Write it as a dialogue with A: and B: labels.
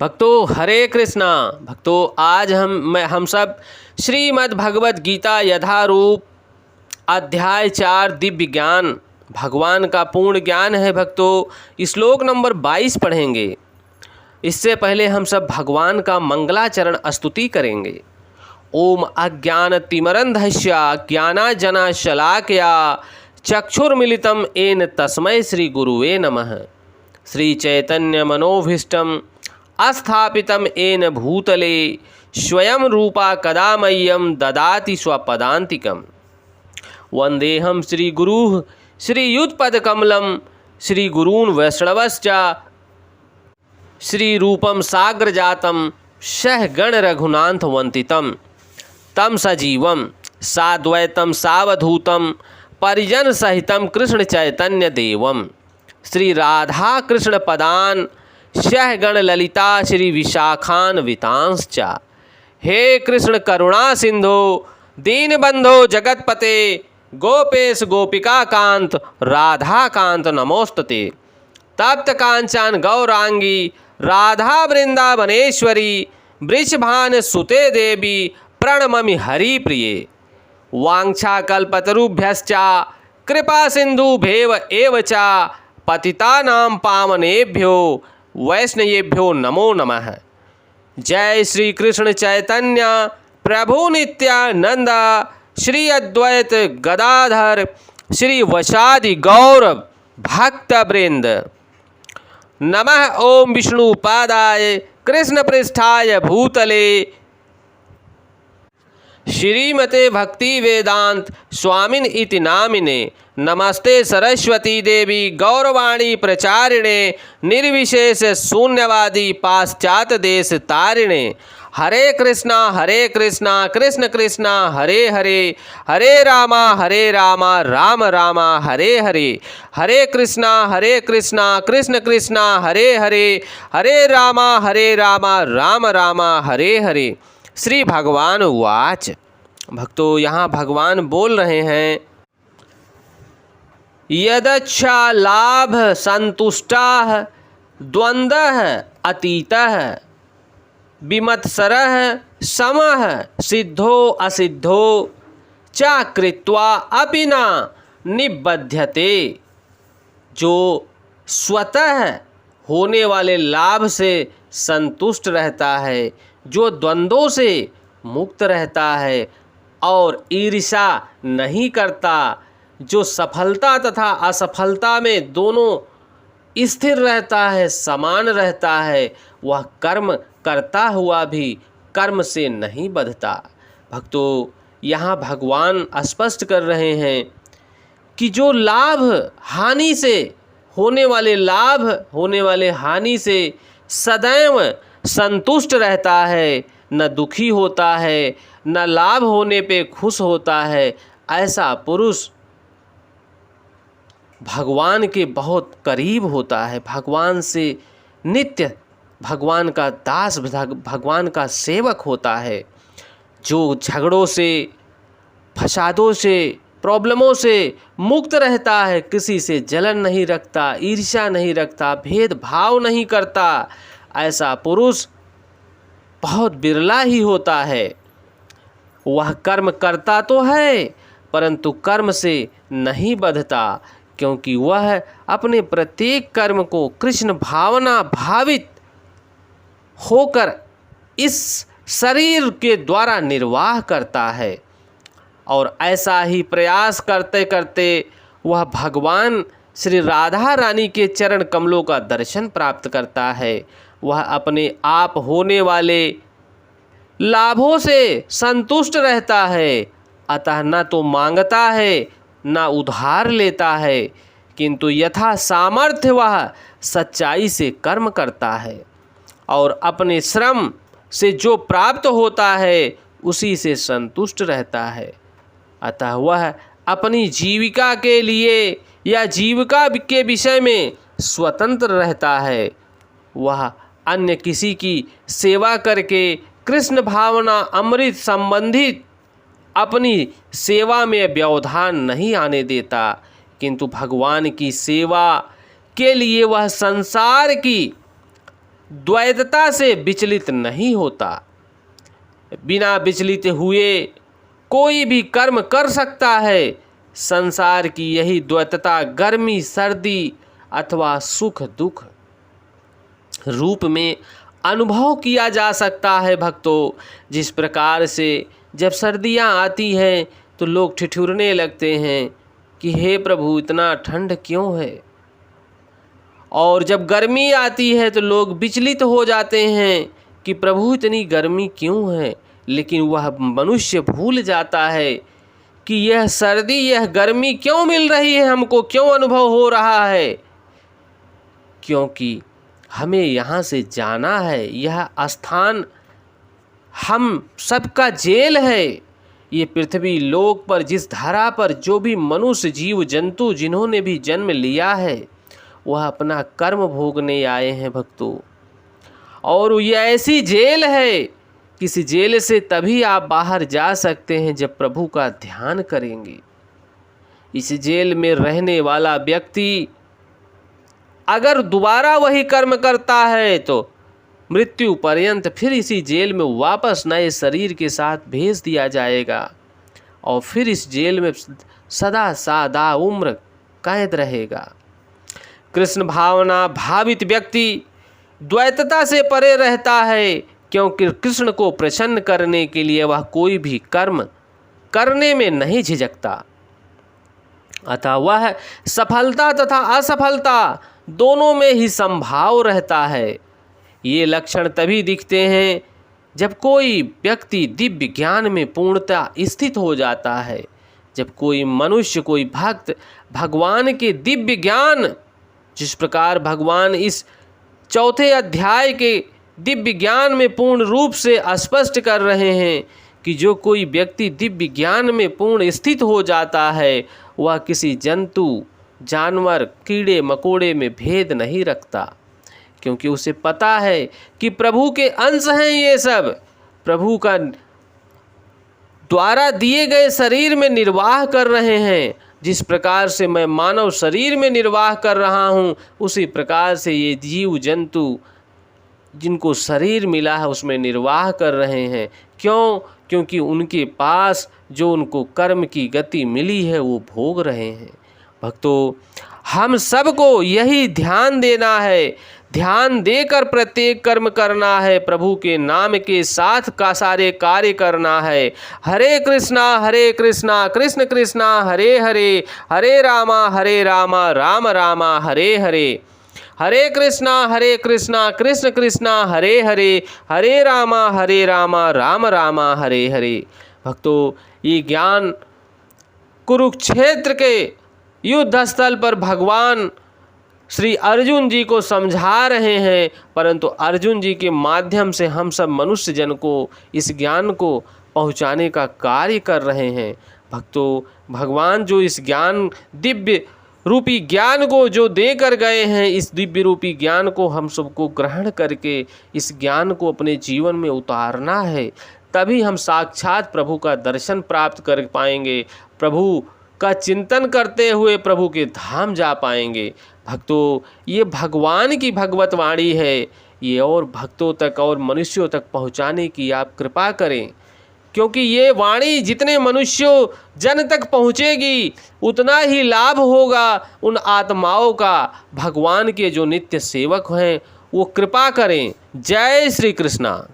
A: भक्तों हरे कृष्णा। भक्तों आज हम सब श्रीमद् भगवत गीता यथारूप अध्याय 4 दिव्य ज्ञान भगवान का पूर्ण ज्ञान है। भक्तों श्लोक नंबर 22 पढ़ेंगे। इससे पहले हम सब भगवान का मंगलाचरण स्तुति करेंगे। ओम अज्ञानतिमिरन्धस्य ज्ञानांजनशलाकया चक्षुर्मिलितं येन तस्मै श्री गुरुवे नमः। श्री चैतन्य मनोभीष्टं अस्थापितं येन भूतले स्वयं रूपा कदा मह्यं ददाति स्वपदान्तिकम्। वन्देहं श्रीगुरुः श्रीयुतपदकमलं श्रीगुरून् वैष्णवश्च श्रीरूपं साग्रजातं सहगण रघुनाथ वन्दितं तं सजीवं साद्वैतं सावधूतं परिजन सहितं कृष्ण चैतन्य देवं श्री राधा कृष्ण पदान सहगण ललिता श्री विशाखान वितांश्च। हे कृष्ण करुणा सिंधो दीनबंधो जगतपते गोपेश गोपिका कांत राधा कांत नमोस्तुते। तप्त कांचन गौरांगी राधा वृंदावनेश्वरी वृषभान सुते देवी प्रणममि हरिप्रिये। वाञ्छाकल्पतरुभ्यश्च कृपा सिन्धुभ्येव एव च पतितानां पावनेभ्यो वैष्णवेभ्यो नमो नमः। जय श्री कृष्ण चैतन्य प्रभु नित्यानंद श्री अद्वैत गदाधर श्री वशादि गौर भक्तवृंद। नमः ओम विष्णुपादाय कृष्ण पृष्ठाय भूतले श्रीमते भक्ति वेदांत स्वामिन इति नामिने। नमस्ते सरस्वती देवी गौरवाणी प्रचारिणे निर्विशेष शून्यवादी पाश्चात्य देश तारिणे। हरे कृष्णा कृष्ण कृष्णा हरे हरे हरे रामा राम रामा हरे हरे। हरे कृष्णा कृष्ण कृष्णा हरे हरे हरे रामा राम रामा हरे हरे। श्री भगवान उवाच। भक्तों यहाँ भगवान बोल रहे हैं, यदच्छा लाभ संतुष्टाः द्वन्द्वः अतीतः विमत्सरः समः सिद्धो असिद्धो च कृत्वा अपि न निबध्यते। जो स्वतः होने वाले लाभ से संतुष्ट रहता है, जो द्वंद्वों से मुक्त रहता है और ईर्ष्या नहीं करता, जो सफलता तथा असफलता में दोनों स्थिर रहता है, समान रहता है, वह कर्म करता हुआ भी कर्म से नहीं बंधता। भक्तों यहाँ भगवान स्पष्ट कर रहे हैं कि जो लाभ हानि से होने वाले हानि से सदैव संतुष्ट रहता है, न दुखी होता है, न लाभ होने पे खुश होता है, ऐसा पुरुष भगवान के बहुत करीब होता है। भगवान से नित्य भगवान का दास, भगवान का सेवक होता है। जो झगड़ों से, फसादों से, प्रॉब्लमों से मुक्त रहता है, किसी से जलन नहीं रखता, ईर्ष्या नहीं रखता, भेदभाव नहीं करता, ऐसा पुरुष बहुत बिरला ही होता है। वह कर्म करता तो है परंतु कर्म से नहीं बंधता, क्योंकि वह अपने प्रत्येक कर्म को कृष्ण भावना भावित होकर इस शरीर के द्वारा निर्वाह करता है। और ऐसा ही प्रयास करते करते वह भगवान श्री राधा रानी के चरण कमलों का दर्शन प्राप्त करता है। वह अपने आप होने वाले लाभों से संतुष्ट रहता है, अतः न तो मांगता है न उधार लेता है, किंतु यथा सामर्थ्य वह सच्चाई से कर्म करता है और अपने श्रम से जो प्राप्त होता है उसी से संतुष्ट रहता है। अतः वह अपनी जीविका के लिए या जीविका के विषय में स्वतंत्र रहता है। वह अन्य किसी की सेवा करके कृष्ण भावना अमृत संबंधित अपनी सेवा में व्यवधान नहीं आने देता, किंतु भगवान की सेवा के लिए वह संसार की द्वैतता से विचलित नहीं होता। बिना विचलित हुए कोई भी कर्म कर सकता है। संसार की यही द्वैतता गर्मी सर्दी अथवा सुख दुख रूप में अनुभव किया जा सकता है। भक्तों, जिस प्रकार से जब सर्दियाँ आती हैं तो लोग ठिठुरने लगते हैं कि हे प्रभु इतना ठंड क्यों है, और जब गर्मी आती है तो लोग विचलित हो जाते हैं कि प्रभु इतनी गर्मी क्यों है। लेकिन वह मनुष्य भूल जाता है कि यह सर्दी यह गर्मी क्यों मिल रही है, हमको क्यों अनुभव हो रहा है, क्योंकि हमें यहाँ से जाना है। यह स्थान हम सबका जेल है। ये पृथ्वी लोक पर जिस धरा पर जो भी मनुष्य जीव जंतु जिन्होंने भी जन्म लिया है वह अपना कर्म भोगने आए हैं भक्तों। और ये ऐसी जेल है, किसी जेल से तभी आप बाहर जा सकते हैं जब प्रभु का ध्यान करेंगे। इस जेल में रहने वाला व्यक्ति अगर दोबारा वही कर्म करता है तो मृत्यु पर्यंत फिर इसी जेल में वापस नए शरीर के साथ भेज दिया जाएगा और फिर इस जेल में सदा सादा उम्र कैद रहेगा। कृष्ण भावना भावित व्यक्ति द्वैतता से परे रहता है, क्योंकि कृष्ण को प्रसन्न करने के लिए वह कोई भी कर्म करने में नहीं झिझकता। अतः वह सफलता तथा असफलता दोनों में ही संभाव रहता है। ये लक्षण तभी दिखते हैं जब कोई व्यक्ति दिव्य ज्ञान में पूर्णता स्थित हो जाता है। जब कोई मनुष्य कोई भक्त भगवान के दिव्य ज्ञान, जिस प्रकार भगवान इस चौथे अध्याय के दिव्य ज्ञान में पूर्ण रूप से स्पष्ट कर रहे हैं कि जो कोई व्यक्ति दिव्य ज्ञान में पूर्ण स्थित हो जाता है वह किसी जंतु जानवर कीड़े मकोड़े में भेद नहीं रखता, क्योंकि उसे पता है कि प्रभु के अंश हैं। ये सब प्रभु का द्वारा दिए गए शरीर में निर्वाह कर रहे हैं। जिस प्रकार से मैं मानव शरीर में निर्वाह कर रहा हूँ उसी प्रकार से ये जीव जंतु जिनको शरीर मिला है उसमें निर्वाह कर रहे हैं। क्यों? क्योंकि उनके पास जो उनको कर्म की गति मिली है वो भोग रहे हैं। भक्तों, हम सबको यही ध्यान देना है, ध्यान देकर प्रत्येक कर्म करना है, प्रभु के नाम के साथ का सारे कार्य करना है। हरे कृष्णा कृष्ण कृष्णा हरे हरे, हरे रामा राम रामा हरे हरे। हरे कृष्णा कृष्ण कृष्णा हरे हरे, हरे रामा राम रामा हरे हरे। भक्तों, ये ज्ञान कुरुक्षेत्र के युद्ध स्थल पर भगवान श्री अर्जुन जी को समझा रहे हैं, परंतु अर्जुन जी के माध्यम से हम सब मनुष्य जन को इस ज्ञान को पहुंचाने का कार्य कर रहे हैं। भक्तों, भगवान जो इस ज्ञान दिव्य रूपी ज्ञान को जो दे कर गए हैं, इस दिव्य रूपी ज्ञान को हम सबको ग्रहण करके इस ज्ञान को अपने जीवन में उतारना है। तभी हम साक्षात प्रभु का दर्शन प्राप्त कर पाएंगे, प्रभु का चिंतन करते हुए प्रभु के धाम जा पाएंगे। भक्तों, ये भगवान की भगवत वाणी है, ये और भक्तों तक और मनुष्यों तक पहुँचाने की आप कृपा करें, क्योंकि ये वाणी जितने मनुष्यों जन तक पहुँचेगी उतना ही लाभ होगा उन आत्माओं का। भगवान के जो नित्य सेवक हैं वो कृपा करें। जय श्री कृष्णा।